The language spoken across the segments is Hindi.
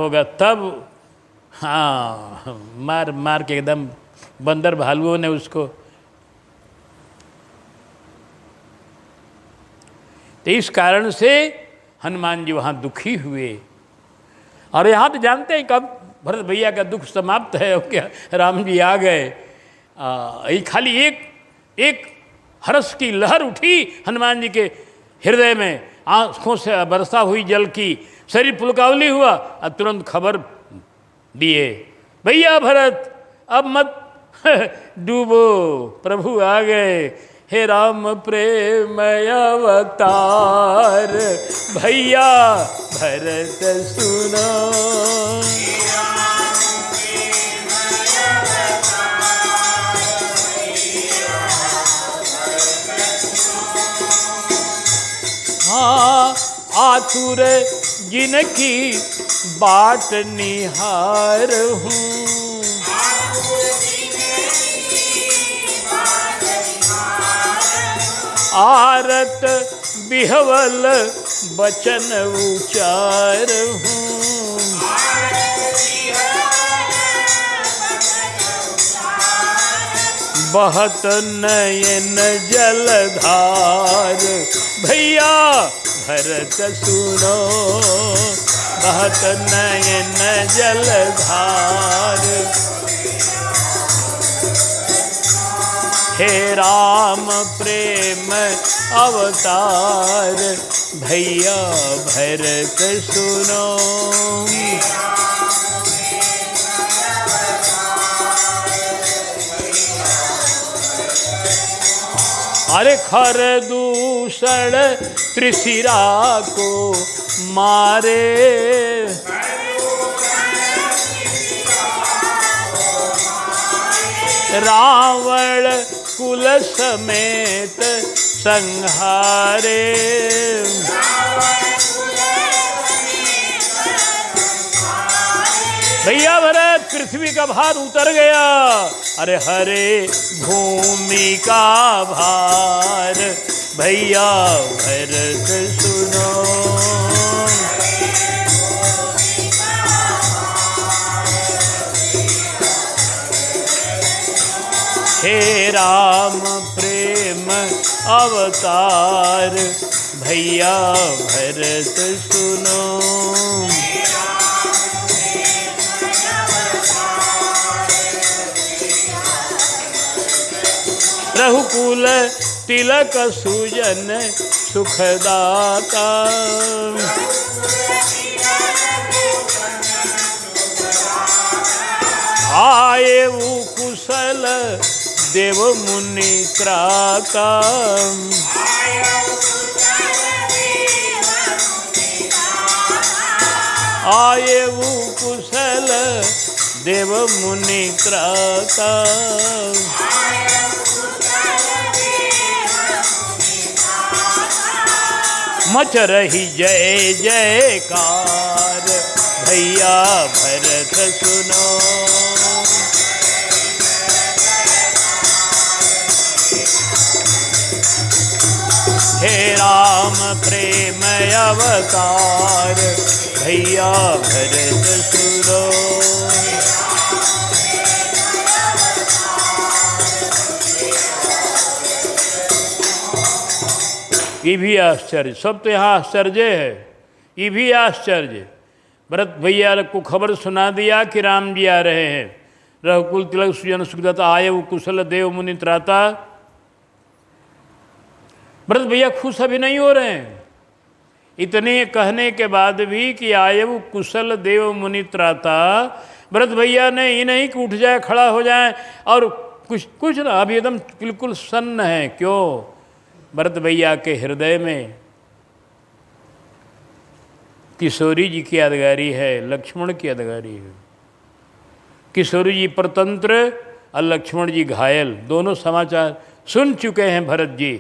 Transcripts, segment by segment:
होगा तब। हाँ, मार मार के एकदम बंदर भालुओं ने उसको। तो इस कारण से हनुमान जी वहाँ दुखी हुए। और यहाँ तो जानते हैं कब भरत भैया का दुख समाप्त है और क्या राम जी आ गए। ये खाली एक हर्ष की लहर उठी हनुमान जी के हृदय में, आँखों से बरसा हुई जल की, शरीर पुलकावली हुआ और तुरंत खबर दिए, भैया भरत अब मत डूबो, प्रभु आ गए, हे राम प्रेम अवतार, भैया भरत सुनो। हाँ, आतुर जिनकी बाट निहार हूँ, आरत बिहवल बचन उचार हूँ, बहत नयन जलधार, भैया भरत सुनो, बहत नयन जलधार, हे राम प्रेम अवतार, भैया भरत सुनो। अरे खर दूषण त्रिशिरा को मारे, रावण कुल समेत संहारे, भैया भरत पृथ्वी का भार उतर गया, अरे हरे भूमि का भार, भैया भरत सुनो। हे राम प्रेम अवतार, भैया भरत सुनो। रघुकुल तिलक सुजन सुखदाता, आए वो कुशल देव मुनि त्राता, आए वो कुशल देव मुनि त्राता, मच रही जय जयकार, भैया भरत सुनो। हे राम प्रेम अवतार, भैया भरत सुनो। ये भी आश्चर्य, सब तो यहाँ आश्चर्य है, ये भी आश्चर्य। भरत भैया को खबर सुना दिया कि राम जी आ रहे हैं। रघुकुल तिलक सुजन सुखदाता, आये वो कुशल देव मुनि त्राता। भरत भैया खुश अभी नहीं हो रहे हैं, इतने कहने के बाद भी कि आये वो कुशल देव मुनि त्राता, भरत भैया ने ये नहीं कि उठ जाए खड़ा हो जाए और कुछ ना, अभी एकदम बिल्कुल सन्न है। क्यों? भरत भैया के हृदय में किशोरी जी की यादगारी है, लक्ष्मण की यादगारी है। किशोरी जी परतंत्र और लक्ष्मण जी घायल, दोनों समाचार सुन चुके हैं भरत जी।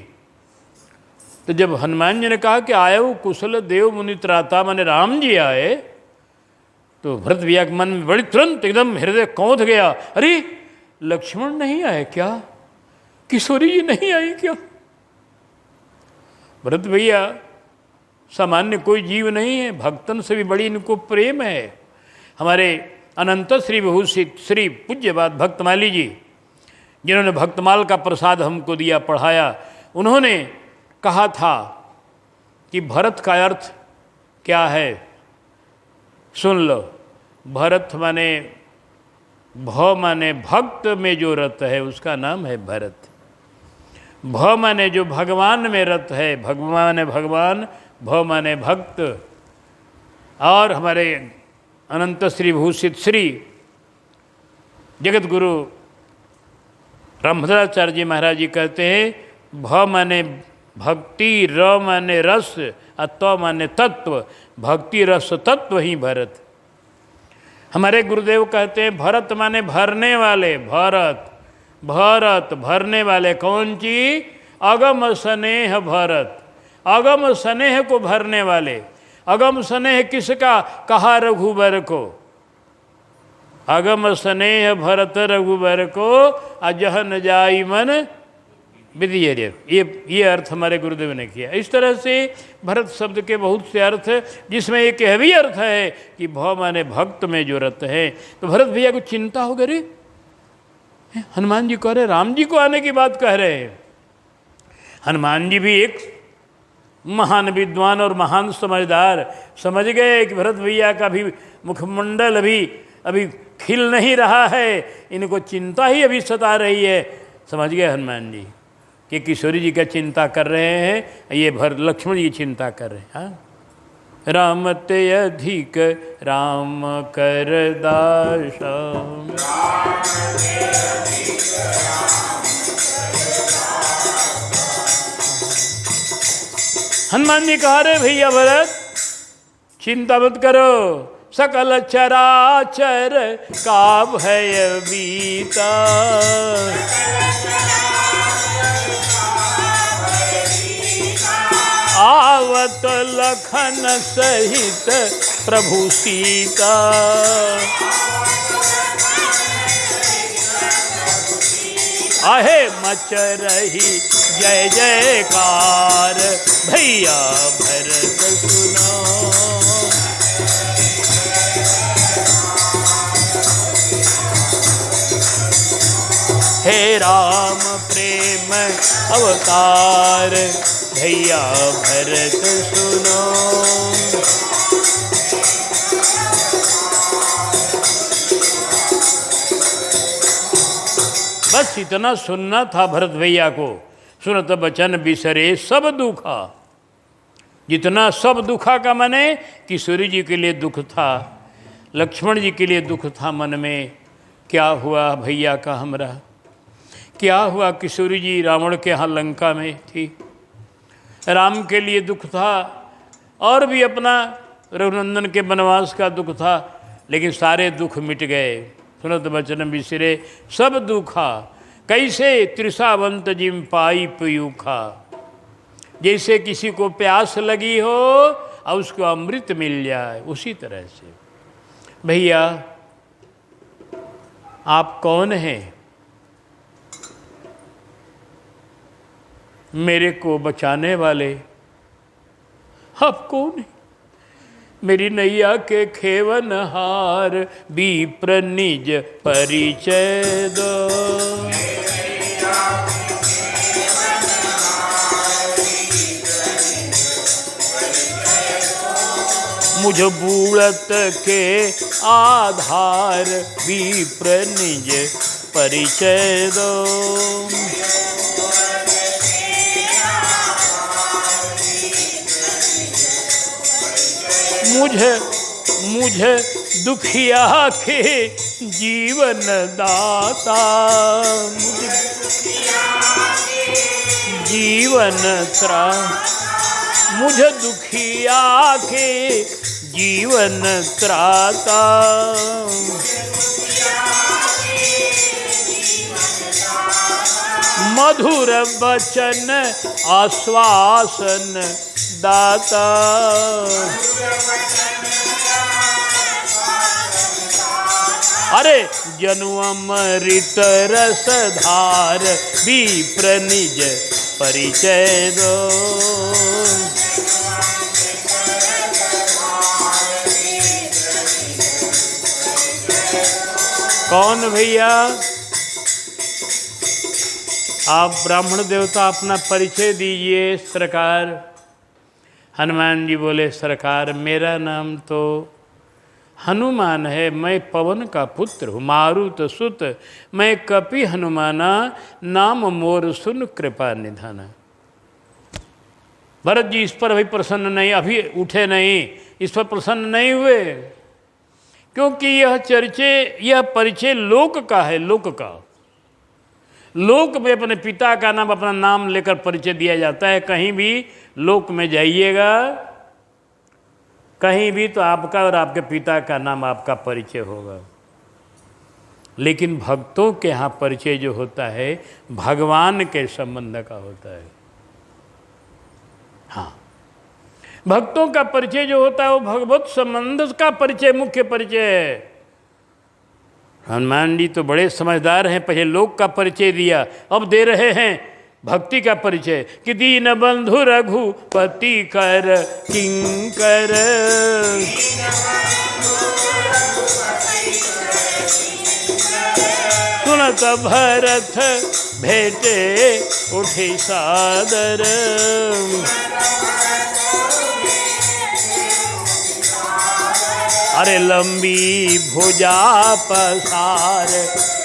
तो जब हनुमान जी ने कहा कि आए वो कुशल देव मुनि त्राता, माने राम जी आए, तो भरत भैया के मन में बड़ी तुरंत एकदम हृदय कौंध गया, अरे लक्ष्मण नहीं आए क्या, किशोरी जी नहीं आई क्या? भरत भैया सामान्य कोई जीव नहीं है, भक्तन से भी बड़ी इनको प्रेम है। हमारे अनंत श्री विभूषित श्री पूज्यपाद भक्तमाली जी, जिन्होंने भक्तमाल का प्रसाद हमको दिया, पढ़ाया, उन्होंने कहा था कि भरत का अर्थ क्या है, सुन लो। भरत माने भ माने भक्त में जो रत है उसका नाम है भरत। भ माने जो भगवान में रत है, भगवान है भगवान, भ माने भक्त। और हमारे अनंत श्री भूषित श्री जगत गुरु रामभद्राचार्य जी महाराज जी कहते हैं भ माने भक्ति, र माने रस, त माने तत्व, भक्ति रस तत्व ही भरत। हमारे गुरुदेव कहते हैं भरत माने भरने वाले, भरत भरत भरने वाले। कौन चीज? अगम स्नेह भरत, अगम स्नेह को भरने वाले। अगम स्नेह किसका? कहा रघुबर को। अगम स्नेह भरत रघुबर को, अजहन जाई मन विधिये। ये अर्थ हमारे गुरुदेव ने किया। इस तरह से भरत शब्द के बहुत से अर्थ, जिसमें एक यह भी अर्थ है कि भव माने भक्त में जो रत है। तो भरत भैया को चिंता हो गई, हनुमान जी कह रहे राम जी को आने की बात कह रहे हैं। हनुमान जी भी एक महान विद्वान और महान समझदार, समझ गए कि भरत भैया का भी मुखमंडल अभी खिल नहीं रहा है, इनको चिंता ही अभी सता रही है। समझ गए हनुमान जी कि किशोरी जी का चिंता कर रहे हैं, ये लक्ष्मण जी की चिंता कर रहे हैं। हाँ, राम ते अधिक राम कर दासा, हनुमान जी कहा रे भैया भरत चिंता मत करो, सकल चराचर का भय बीता। आवत लखन सहित प्रभु सीता, आहे मच रही जय जयकार, भैया भरत सुनो। हे राम प्रेम अवतार, भैया भरत सुनो। बस इतना सुनना था भरत भैया को। सुनत बचन बिसरे सब दुखा। जितना सब दुखा का माने किशोरी जी के लिए दुख था, लक्ष्मण जी के लिए दुख था मन में। क्या हुआ भैया का हमरा, क्या हुआ किशोरी जी रावण के यहाँ लंका में थी, राम के लिए दुख था, और भी अपना रघुनंदन के वनवास का दुख था। लेकिन सारे दुख मिट गए। सुनत बचन बिसरे सब दुखा, कैसे त्रिषावंत जिम पाई पयूखा। जैसे किसी को प्यास लगी हो और उसको अमृत मिल जाए, उसी तरह से। भैया आप कौन हैं? मेरे को बचाने वाले आप कौन हैं? मेरी नैया के खेवन हार, विप्र निज परिचय दो। मुझ बूढ़त के आधार, विप्र निज परिचय दो। मुझे दुखिया के जीवन दाता, जीवन मुझे दुखिया के जीवन त्राता। मधुर वचन आश्वासन दाता। अरे जनु अमृत रस धार, विप्र निज परिचय दो। कौन भैया? आप ब्राह्मण देवता अपना परिचय दीजिए सरकार। हनुमान जी बोले, सरकार मेरा नाम तो हनुमान है, मैं पवन का पुत्र हूँ, मारुत सुत, मैं कपि हनुमाना, नाम मोर सुन कृपा निधाना। भरत जी इस पर अभी प्रसन्न नहीं, अभी उठे नहीं, इस पर प्रसन्न नहीं हुए, क्योंकि यह परिचय लोक का है, लोक का। लोक में अपने पिता का नाम, अपना नाम लेकर परिचय दिया जाता है। कहीं भी लोक में जाइएगा, कहीं भी तो आपका और आपके पिता का नाम आपका परिचय होगा। लेकिन भक्तों के यहाँ परिचय जो होता है भगवान के संबंध का होता है। हाँ, भक्तों का परिचय जो होता है वो भगवत संबंध का परिचय, मुख्य परिचय है। हनुमान जी तो बड़े समझदार हैं, पहले लोक का परिचय दिया, अब दे रहे हैं भक्ति का परिचय कि दीन बंधु रघुपति कर किंकर, सुनत भरत भेटे उठे सादर, अरे लंबी भुजा पसार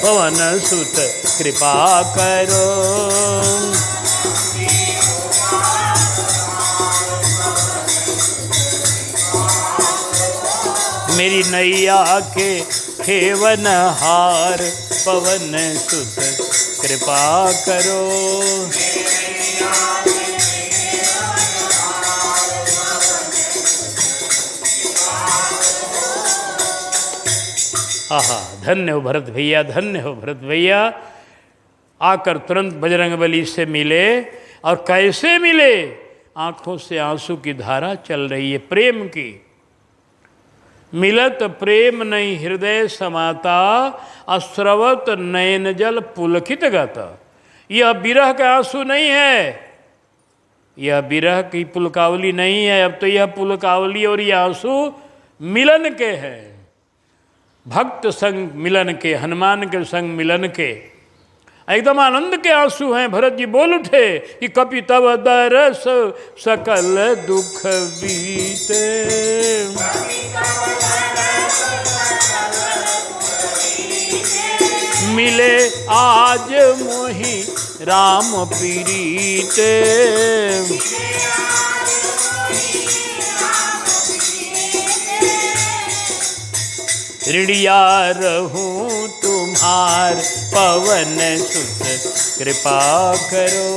पवन सुत कृपा करो, मेरी नैया के खेवन हार पवन सुत कृपा करो। आहा, धन्य हो भरत भैया, धन्य हो भरत भैया। आकर तुरंत बजरंगबली से मिले, और कैसे मिले? आंखों से आंसू की धारा चल रही है प्रेम की। मिलत प्रेम नहीं हृदय समाता, अस्रवत नयन जल पुलकित गाता। यह विरह का आंसू नहीं है, यह विरह की पुलकावली नहीं है, अब तो यह पुलकावली और यह आंसू मिलन के हैं, भक्त संग मिलन के, हनुमान के संग मिलन के, एकदम आनंद के आंसू हैं। भरत जी बोल उठे कि कपि तव दरस सकल दुख बीते, मिले आज मोहि राम पीरीते, ऋणिया रहूं तुम्हार पवन सुत कृपा करो,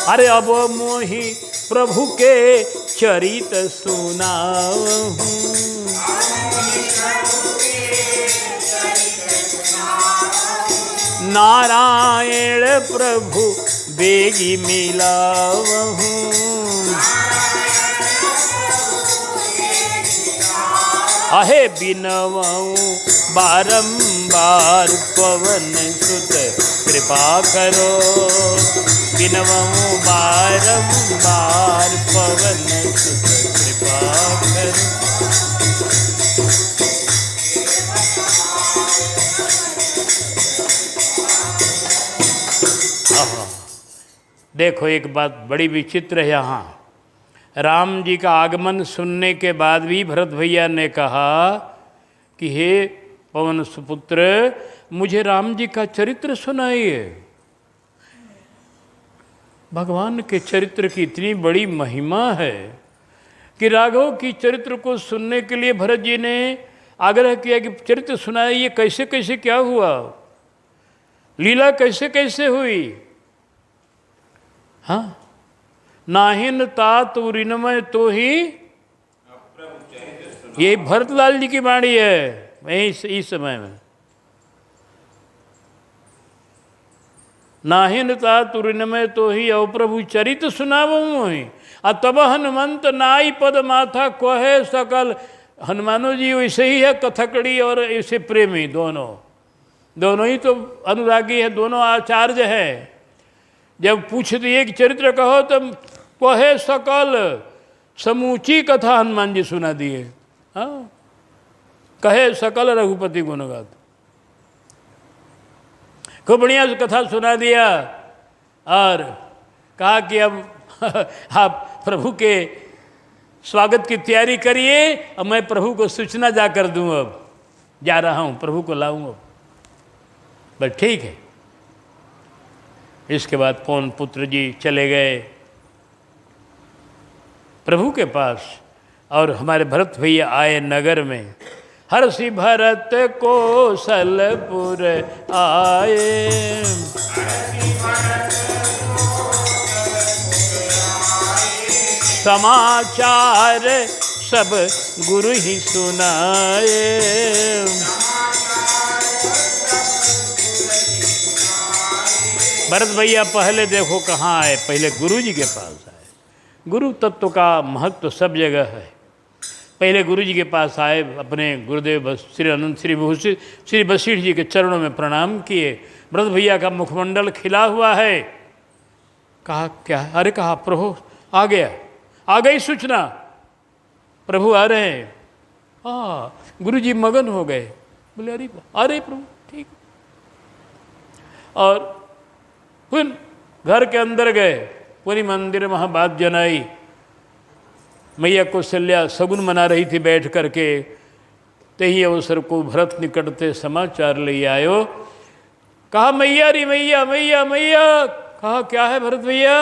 अरे अब मोहि प्रभु के चरित सुनाऊं, नारायण प्रभु बेगी मिलावहूं, अहे बिनवऊं बारंबार पवन सुत कृपा करो, बिनवऊं बारंबार पवन सुत कृपा करो। देखो एक बात बड़ी विचित्र है यहाँ। राम जी का आगमन सुनने के बाद भी भरत भैया ने कहा कि हे पवन सुपुत्र, मुझे राम जी का चरित्र सुनाइए। भगवान के चरित्र की इतनी बड़ी महिमा है कि राघव की चरित्र को सुनने के लिए भरत जी ने आग्रह किया कि चरित्र सुनाइए, कैसे कैसे क्या हुआ, लीला कैसे कैसे हुई। हाँ, नाहिन तात ऋणमय तो ही, ये भरतलाल जी की वाणी है इस समय में। नाहिन तात ऋणमय तो ही औ प्रभु चरित सुनावो मोहि, तब हनुमंत नाई पद माथा कहे सकल। हनुमानो जी वैसे ही है कथकड़ी और ऐसे प्रेमी, दोनों ही तो अनुरागी है, दोनों आचार्य हैं। जब पूछ दिए कि चरित्र कहो तो कहे सकल समूची कथा हनुमान जी सुना दिए। हाँ, कहे सकल रघुपति गुणगात, खूब बढ़िया कथा सुना दिया और कहा कि अब आप प्रभु के स्वागत की तैयारी करिए और मैं प्रभु को सूचना जाकर दूं, अब जा रहा हूं, प्रभु को लाऊं अब। बस ठीक है। इसके बाद पवन पुत्र जी चले गए प्रभु के पास और हमारे भरत भैया आए नगर में। हर्षि भरत कौशलपुर आए, समाचार सब गुरु ही सुनाए। भरत भैया पहले देखो कहाँ आए, पहले गुरु जी के पास आए। गुरु तत्व का महत्व सब जगह है। पहले गुरु जी के पास आए, अपने गुरुदेव श्री अनंत श्री भूषित श्री वशिष्ठ जी के चरणों में प्रणाम किए। भरत भैया का मुखमंडल खिला हुआ है। कहा क्या? अरे कहा प्रभु आ गया, आ गई सूचना, प्रभु आ रहे हैं। हाँ, गुरु जी मगन हो गए, बोले अरे प्रभु ठीक। और फिर घर के अंदर गए, पूरी मंदिर वहाँ बात जनाई। मैया कौशल्या सगुन मना रही थी बैठ करके। तही अवसर को भरत निकटते समाचार ले आयो। कहा मैया री मैया मैया मैया। कहा क्या है भरत भैया?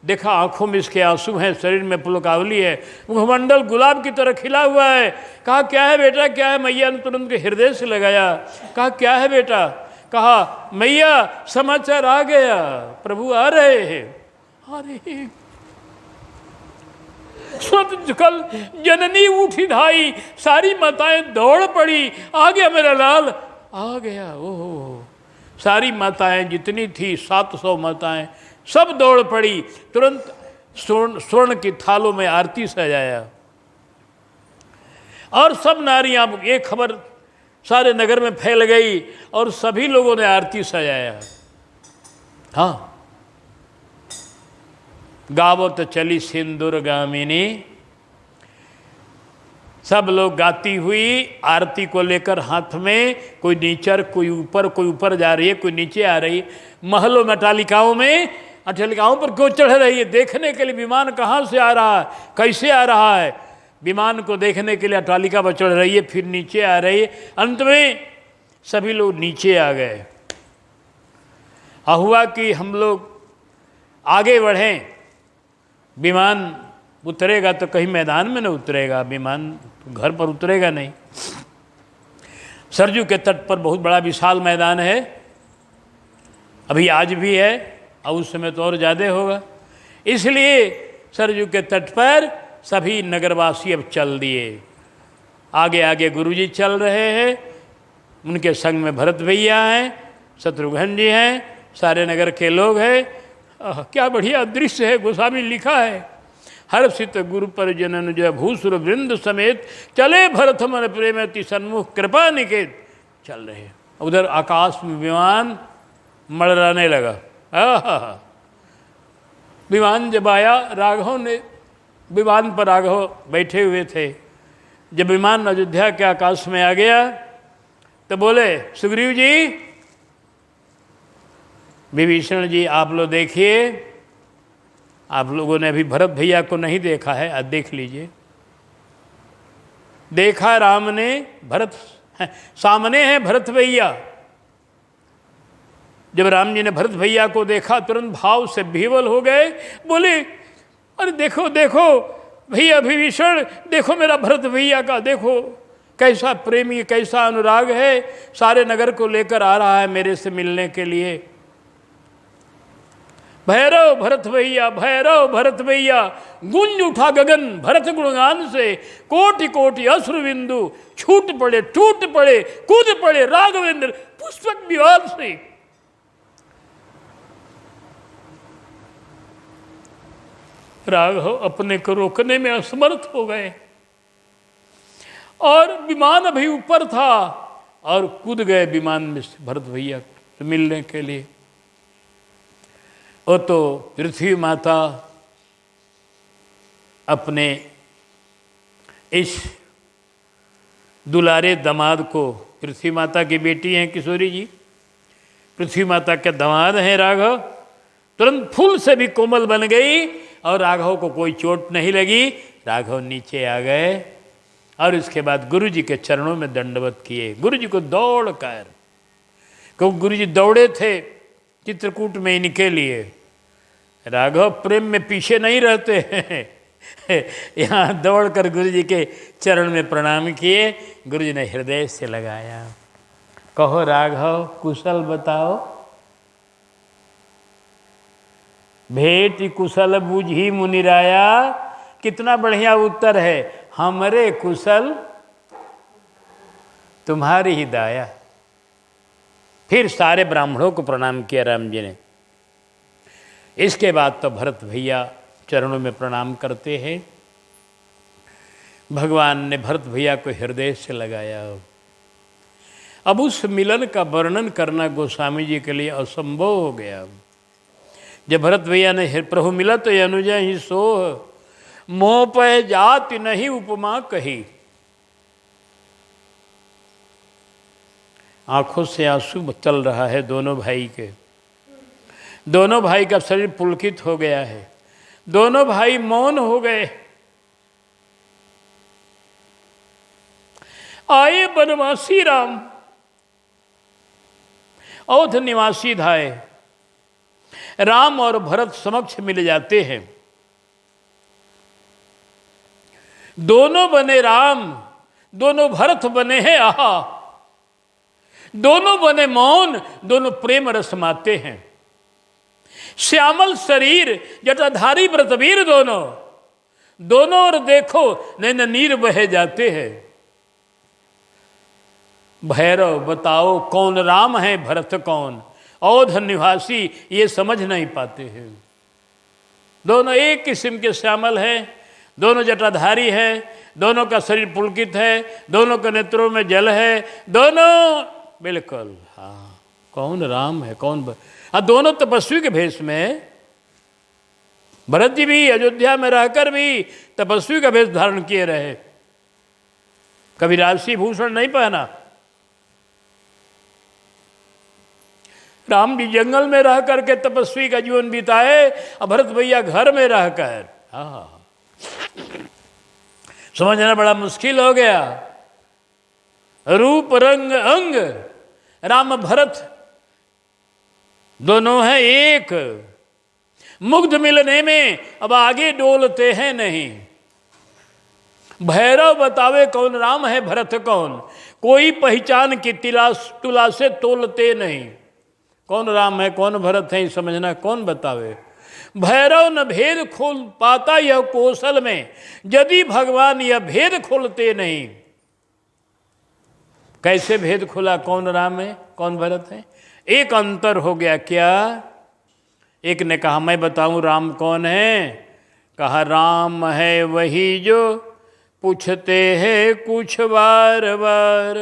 देखा आंखों में इसके आंसू हैं, शरीर में पुलकावली है, मुखमंडल गुलाब की तरह खिला हुआ है। कहा क्या है बेटा, क्या है? मैया ने तुरंत के हृदय से लगाया। कहा क्या है बेटा? कहा मैया समाचार आ गया, प्रभु आ रहे हैं। अरे कल जननी उठी धाई, सारी माताएं दौड़ पड़ी, आ गया मेरा लाल, आ गया। ओह, सारी माताएं जितनी थी 700 माताएं सब दौड़ पड़ी। तुरंत स्वर्ण की थालों में आरती सजाया और सब नारियां, ये खबर सारे नगर में फैल गई और सभी लोगों ने आरती सजाया। हाँ, गावत चली सिंदूर गामिनी, सब लोग गाती हुई आरती को लेकर हाथ में, कोई नीचर कोई ऊपर जा रही है, कोई नीचे आ रही है। महलों में अटालिकाओं पर क्यों चढ़ रही है? देखने के लिए विमान कहाँ से आ रहा है, कैसे आ रहा है। विमान को देखने के लिए अटालिका पर चढ़ रही है, फिर नीचे आ रही है। अंत में सभी लोग नीचे आ गए। हुआ कि हम लोग आगे बढ़ें, विमान उतरेगा तो कहीं मैदान में न उतरेगा, विमान घर पर उतरेगा नहीं। सरजू के तट पर बहुत बड़ा विशाल मैदान है, अभी आज भी है और उस समय तो और ज़्यादा होगा। इसलिए सरजू के तट पर सभी नगरवासी अब चल दिए। आगे आगे गुरुजी चल रहे हैं, उनके संग में भरत भैया हैं, शत्रुघ्न जी हैं, सारे नगर के लोग हैं। क्या बढ़िया दृश्य है। गोस्वामी लिखा है, हर्षित गुरु पर जनन जय भूसुर वृंद समेत चले भरत मन प्रेमति सन्मुख कृपा निकेत। चल रहे हैं, उधर आकाश में विमान मड़राने लगा। विमान जब आया, राघव ने विमान पर राघव बैठे हुए थे। जब विमान अयोध्या के आकाश में आ गया तो बोले सुग्रीव जी, विभीषण जी, आप लोग देखिए, आप लोगों ने अभी भरत भैया को नहीं देखा है, आज देख लीजिए। देखा राम ने, भरत सामने है भरत भैया। जब राम जी ने भरत भैया को देखा, तुरंत भाव से विह्वल हो गए। बोले अरे देखो देखो भैया विभीषण, देखो मेरा भरत भैया का, देखो कैसा प्रेमी, कैसा अनुराग है, सारे नगर को लेकर आ रहा है मेरे से मिलने के लिए। भैरव भरत भैया, भैरव भरत भैया, गुंज उठा गगन भरत गुणगान से, कोटि कोटि अश्रु बिंदु छूट पड़े, टूट पड़े, कूद पड़े राघवेंद्र पुष्पक विवाद से। राघव अपने को रोकने में असमर्थ हो गए और विमान अभी ऊपर था और कूद गए विमान में से भरत भैया से मिलने के लिए। वो तो पृथ्वी माता अपने इस दुलारे दामाद को, पृथ्वी माता की बेटी हैं किशोरी जी, पृथ्वी माता के दामाद हैं राघव, तुरंत फूल से भी कोमल बन गई और राघव को कोई चोट नहीं लगी। राघव नीचे आ गए और इसके बाद गुरु जी के चरणों में दंडवत किए। गुरु जी को दौड़ कर, क्योंकि गुरु जी दौड़े थे चित्रकूट में इनके लिए। राघव प्रेम में पीछे नहीं रहते हैं यहाँ दौड़ कर गुरु जी के चरण में प्रणाम किए। गुरु जी ने हृदय से लगाया, कहो राघव कुशल बताओ, भेंट कुशल बूझी मुनिराया। कितना बढ़िया उत्तर है, हमरे कुशल तुम्हारी ही दाया। फिर सारे ब्राह्मणों को प्रणाम किया राम जी ने। इसके बाद तो भरत भैया चरणों में प्रणाम करते हैं। भगवान ने भरत भैया को हृदय से लगाया। अब उस मिलन का वर्णन करना गोस्वामी जी के लिए असंभव हो गया। जब भरत भैया ने प्रभु मिला तो अनुजा ही सोह, मोह पे जाति नहीं उपमा कही। आंखों से आंसू चल रहा है दोनों भाई के। दोनों भाई का शरीर पुलकित हो गया है, दोनों भाई मौन हो गए। आए बनवासी राम, अवध निवासी धाए। राम और भरत समक्ष मिल जाते हैं। दोनों बने राम, दोनों भरत बने हैं आहा। दोनों बने मौन, दोनों प्रेम रसमाते हैं। श्यामल शरीर जटाधारी व्रतवीर दोनों, दोनों और देखो नैन नीर बहे जाते हैं। भैरव बताओ कौन राम है भरत कौन, अवध निवासी ये समझ नहीं पाते हैं। दोनों एक किस्म के श्यामल हैं, दोनों जटाधारी हैं, दोनों का शरीर पुलकित है, दोनों के नेत्रों में जल है, दोनों बिल्कुल हाँ कौन राम है कौन दोनों तपस्वी के भेष में। भरत जी भी अयोध्या में रहकर भी तपस्वी का भेष धारण किए रहे, कभी राजसी भूषण नहीं पहना। राम जी जंगल में रह करके तपस्वी का जीवन बिताए और भरत भैया घर में रहकर। समझना बड़ा मुश्किल हो गया। रूप रंग अंग राम भरत दोनों हैं एक, मुग्ध मिलने में अब आगे डोलते हैं नहीं। भैरव बतावे कौन राम है भरत कौन, कोई पहचान की तुला से तोलते नहीं। कौन राम है कौन भरत है समझना कौन बतावे। भैरव न भेद खोल पाता यह कौशल में, यदि भगवान यह भेद खोलते नहीं। कैसे भेद खुला कौन राम है कौन भरत है। एक अंतर हो गया क्या, एक ने कहा मैं बताऊं राम कौन है, कहा राम है वही जो पूछते हैं कुछ बार बार।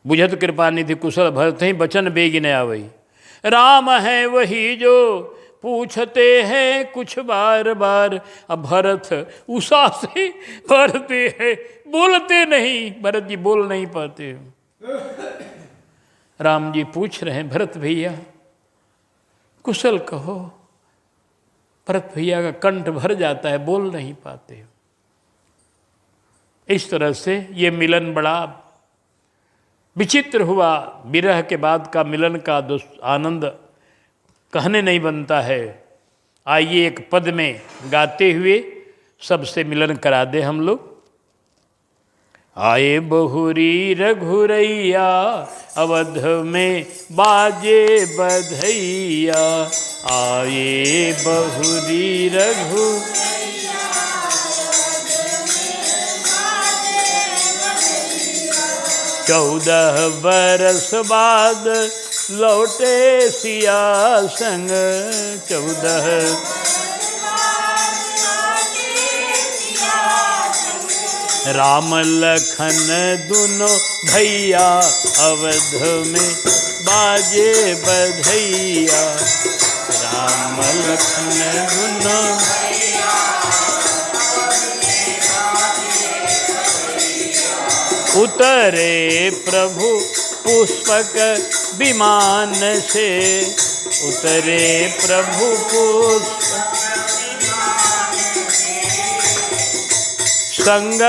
बुझत कृपा निधि कुशल भरत ही बचन बेगी न आवई। राम है वही जो पूछते हैं कुछ बार बार। अब भरत उषा से भरते हैं, बोलते नहीं। भरत जी बोल नहीं पाते। राम जी पूछ रहे हैं भरत भैया कुशल कहो। भरत भैया का कंठ भर जाता है, बोल नहीं पाते। इस तरह से ये मिलन बड़ा विचित्र हुआ। विरह के बाद का मिलन का आनंद कहने नहीं बनता है। आइए एक पद में गाते हुए सबसे मिलन करा दे हम लोग। आए बहुरी रघुरैया, अवध में बाजे बधैया। आए बहुरी रघु 14 बरस बाद लौटे सिया संग। 14 राम लखन दुनो भैया, अवध में बाजे बधैया। राम लखन दुनो उतरे प्रभु पुष्पक विमान से, उतरे प्रभु पुष्पक संग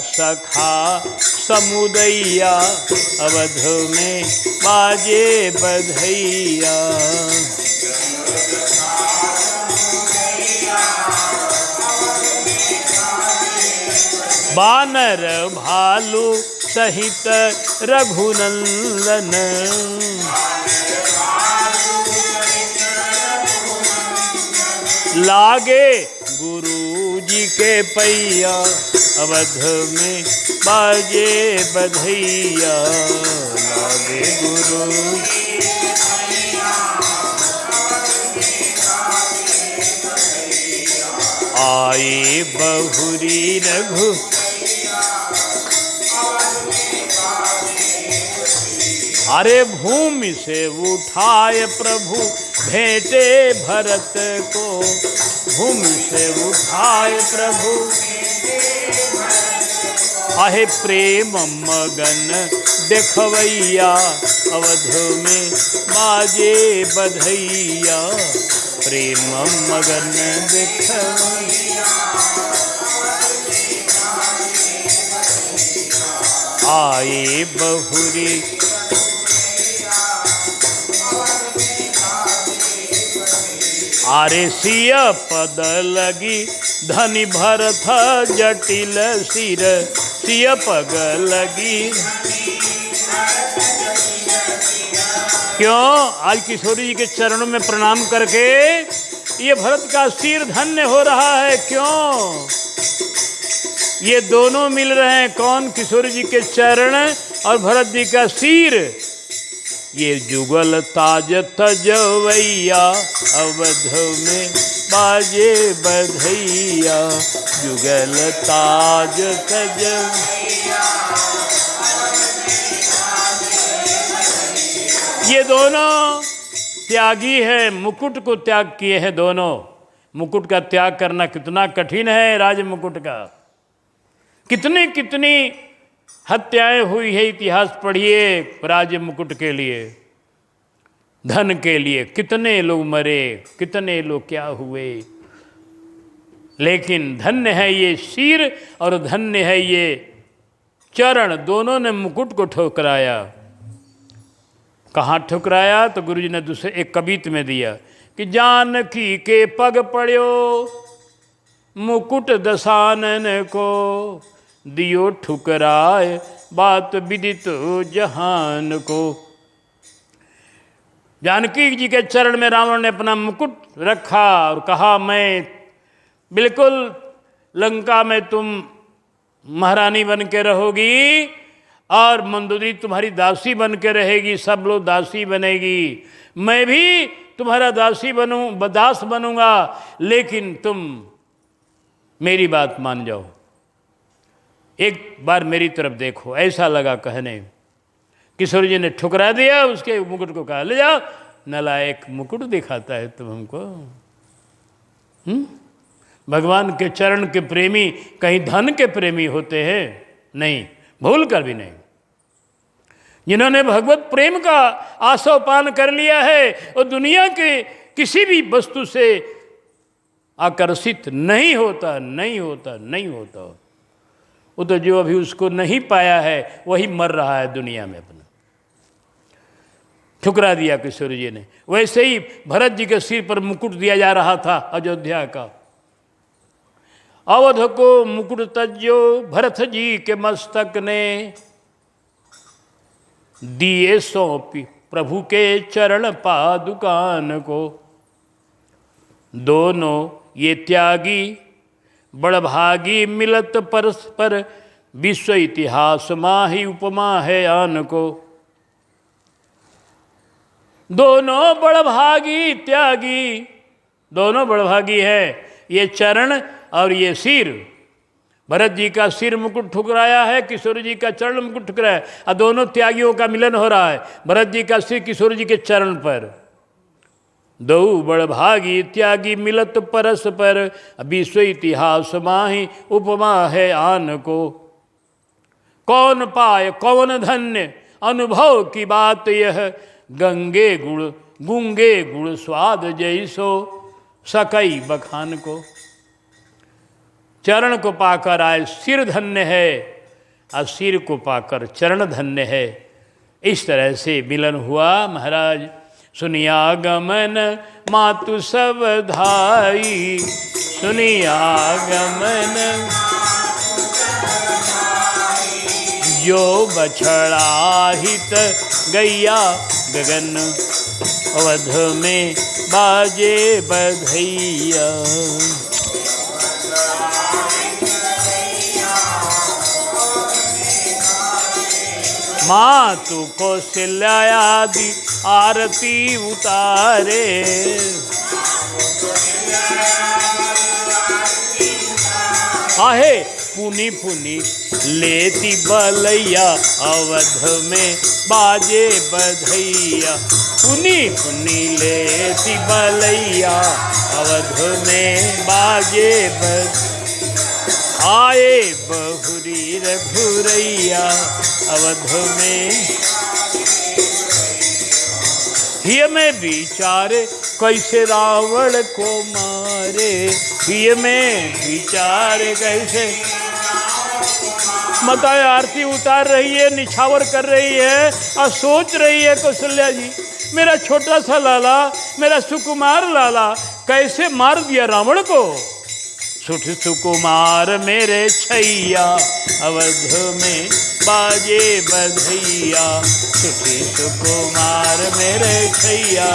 सखा समुदैया, अवध में बाजे बधैया। बानर भालू सहित रघुनंदन, लागे गुरु जी के पैया, अवध में बाजे बधैया। लागे गुरु आए बहुरी रघु, अरे भूमि से उठाए प्रभु भेंटे भरत को, भूमि से उठाए प्रभु आहे प्रेम मगन देखवैया, अवध में बाजे बधैया। प्रेम मगन देखवैया आए बहुरी, आरे सिय पद लगी धनि भरत जटिल सिर, सिय पग लगी। क्यों? आज किशोरी जी के चरणों में प्रणाम करके ये भरत का सिर धन्य हो रहा है। क्यों? ये दोनों मिल रहे हैं। कौन? किशोरी जी के चरण और भरत जी का सिर। ये जुगल ताज तजवैया, अवध में बाजे बधैया। जुगल ताज तजवैया, ये दोनों त्यागी है, मुकुट को त्याग किए हैं दोनों। मुकुट का त्याग करना कितना कठिन है। राज मुकुट का कितनी कितनी हत्याएं हुई है। इतिहास पढ़िए। राज मुकुट के लिए, धन के लिए कितने लोग मरे, कितने लोग क्या हुए। लेकिन धन्य है ये सिर और धन्य है ये चरण। दोनों ने मुकुट को ठुकराया। कहाँ ठुकराया? तो गुरु जी ने दूसरे एक कवित में दिया कि जानकी के पग पड़ो मुकुट दसानन को, दियो ठुकराए बात विदित जहान को। जानकी जी के चरण में रावण ने अपना मुकुट रखा और कहा मैं बिल्कुल लंका में तुम महारानी बन के रहोगी और मंदोदरी तुम्हारी दासी बन के रहेगी। सब लोग दासी बनेगी, मैं भी तुम्हारा दास बनूंगा, लेकिन तुम मेरी बात मान जाओ, एक बार मेरी तरफ देखो। ऐसा लगा कहने। किशोर जी ने ठुकरा दिया उसके मुकुट को। कहा ले जाओ, नालायक, मुकुट दिखाता है तुम हमको। भगवान के चरण के प्रेमी कहीं धन के प्रेमी होते हैं? नहीं, भूल कर भी नहीं। जिन्होंने भगवत प्रेम का आस्वादन कर लिया है और दुनिया के किसी भी वस्तु से आकर्षित नहीं होता, नहीं होता, नहीं होता। वो तो जो अभी उसको नहीं पाया है वही मर रहा है दुनिया में। अपना ठुकरा दिया किशोर जी ने। वैसे ही भरत जी के सिर पर मुकुट दिया जा रहा था अयोध्या का। अवध को मुकुट तज्जो भरत जी के मस्तक ने, दिए सौंपी प्रभु के चरण पादुकान को। दोनों ये त्यागी बड़भागी मिलत परस्पर, विश्व इतिहास माही उपमा है आन को। दोनों बड़भागी त्यागी, दोनों बड़भागी हैं। ये चरण और ये सिर। भरत जी का सिर मुकुट ठुकराया है, किशोर जी का चरण मुकुट ठुकराया है, और दोनों त्यागियों का मिलन हो रहा है। भरत जी का सिर किशोर जी के चरण पर। दऊ बड़ भागी त्यागी मिलत परस्पर, विश्व इतिहास माही उपमा है आन को। कौन पाए कौन धन्य अनुभव की बात यह, गंगे गुड़ स्वाद जैसो सकई बखान को। चरण को पाकर आए सिर धन्य है, और सिर को पाकर चरण धन्य है। इस तरह से मिलन हुआ महाराज। सुनिया गमन मातु सब धाई, सुनिया गमन जो बछड़ा हित गैया गगन, अवध में बाजे बधैया। मातु कौशल्यादि आरती उतारे, आहे पुनि पुनि लेती बलैया, अवध में बाजे बधैया। पुनि पुनि लेती बलैया, अवध में बाजे बधैया। आए बहुरी रघुरैया, अवध में हिय में विचारे कैसे रावण को मारे। हिय में विचारे कैसे, माता आरती उतार रही है, निछावर कर रही है और सोच रही है कौशल्या जी, मेरा छोटा सा लाला, मेरा सुकुमार लाला कैसे मार दिया रावण को। सुठ सुकुमार मेरे छैया, अवध में बाजे बधैया। सुठ सुकुमार मेरे छैया,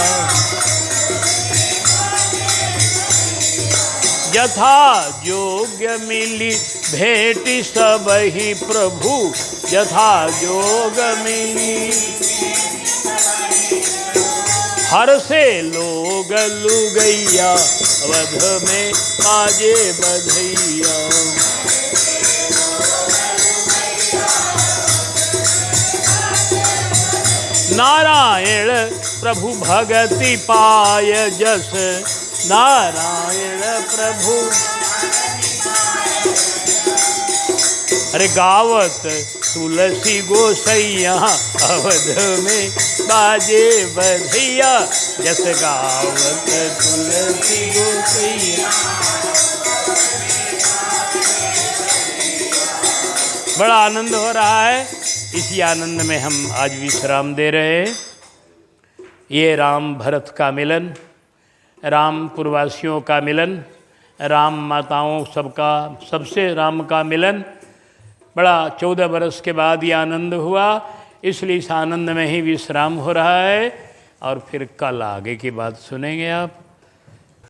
यथा योग्य मिली भेटी सब ही प्रभु, यथा योग मिली हर से लोग लुगैया। अवध में बाजे बधैया। नारायण प्रभु भगति पाय जस, नारायण प्रभु अरे गावत तुलसी गोसैया। अवध में बाजे बधैया, जस गावत तुलसी गोसैया। बड़ा आनंद हो रहा है। इसी आनंद में हम आज विश्राम दे रहे हैं। ये राम भरत का मिलन, राम पुरवासियों का मिलन, राम माताओं सबका, सबसे राम का मिलन, बड़ा 14 बरस के बाद ये आनंद हुआ। इसलिए इस आनंद में ही विश्राम हो रहा है। और फिर कल आगे की बात सुनेंगे आप।